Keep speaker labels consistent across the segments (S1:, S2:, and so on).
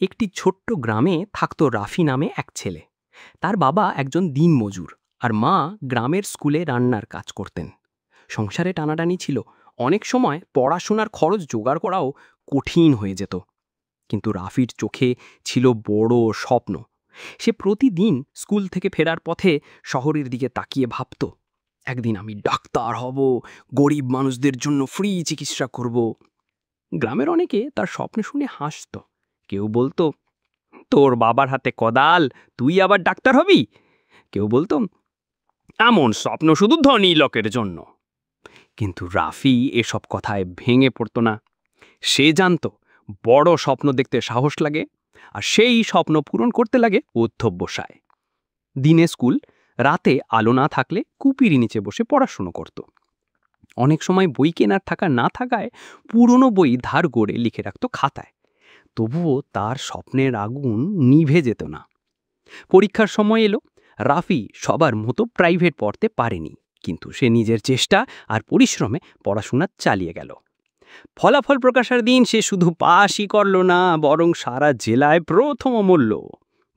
S1: একটি ছোট্ট গ্রামে থাকতো রাফি নামে এক ছেলে। তার বাবা একজন দিনমজুর আর মা গ্রামের স্কুলে রান্নার কাজ করতেন। সংসারে টানাটানি ছিল, অনেক সময় পড়াশোনার খরচ জোগাড় করাও কঠিন হয়ে যেত। কিন্তু রাফির চোখে ছিল বড় স্বপ্ন। সে প্রতিদিন স্কুল থেকে ফেরার পথে শহরের দিকে তাকিয়ে ভাবত, একদিন আমি ডাক্তার হব, গরিব মানুষদের জন্য ফ্রি চিকিৎসা করব। গ্রামের অনেকে তার স্বপ্ন শুনে হাসত। কেউ বলতো, তোর বাবার হাতে কোদাল, তুই আবার ডাক্তার হবি। কেউ বলতো, এমন স্বপ্ন শুধু ধনী লোকের জন্য। কিন্তু রাফি এসব কথায় ভেঙে পড়তো না। সে জানতো বড় স্বপ্ন দেখতে সাহস লাগে, আর সেই স্বপ্ন পূরণ করতে লাগে অধ্যবসায়। দিনে স্কুল, রাতে আলো না থাকলে কুপির নিচে বসে পড়াশুনো করত। অনেক সময় বই কেনার টাকা না থাকায় পুরনো বই ধার করে লিখে রাখত খাতায়। তবুও তার স্বপ্নের আগুন নিভে যেত না। পরীক্ষার সময় এলো। রাফি সবার মতো প্রাইভেট পড়তে পারেনি, কিন্তু সে নিজের চেষ্টা আর পরিশ্রমে পড়াশোনা চালিয়ে গেল। ফলাফল প্রকাশের দিন সে শুধু পাসই করল না, বরং সারা জেলায় প্রথম মূল্য।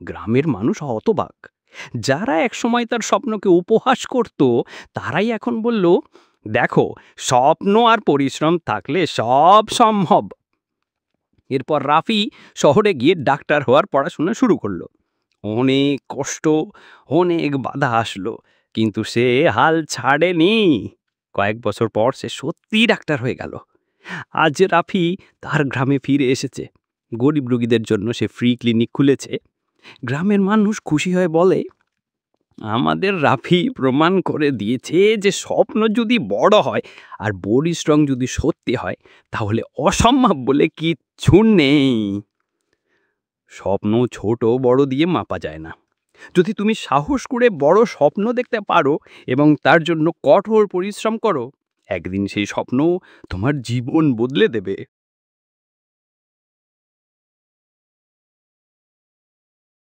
S1: গ্রামের মানুষ হতবাক। যারা একসময় তার স্বপ্নকে উপহাস করত, তারাই এখন বলল, দেখো, স্বপ্ন আর পরিশ্রম থাকলে সব সম্ভব। এরপর রাফি শহরে গিয়ে ডাক্তার হওয়ার পড়াশোনা শুরু করলো। অনেক কষ্ট, অনেক বাধা আসলো, কিন্তু সে হাল ছাড়েনি। কয়েক বছর পর সে সত্যি ডাক্তার হয়ে গেল। আজ রাফি তার গ্রামে ফিরে এসেছে। গরিব রোগীদের জন্য সে ফ্রি ক্লিনিক খুলেছে। গ্রামের মানুষ খুশি হয়ে বলে, আমাদের রাফি প্রমাণ করে দিয়েছে যে স্বপ্ন যদি বড় হয় আর পরিশ্রম যদি সত্যি হয়, তাহলে অসম্ভব বলে কিচ্ছু নেই। স্বপ্ন ছোট বড় দিয়ে মাপা যায় না। যদি তুমি সাহস করে বড় স্বপ্ন দেখতে পারো এবং তার জন্য কঠোর পরিশ্রম করো, একদিন সেই স্বপ্ন তোমার জীবন বদলে দেবে।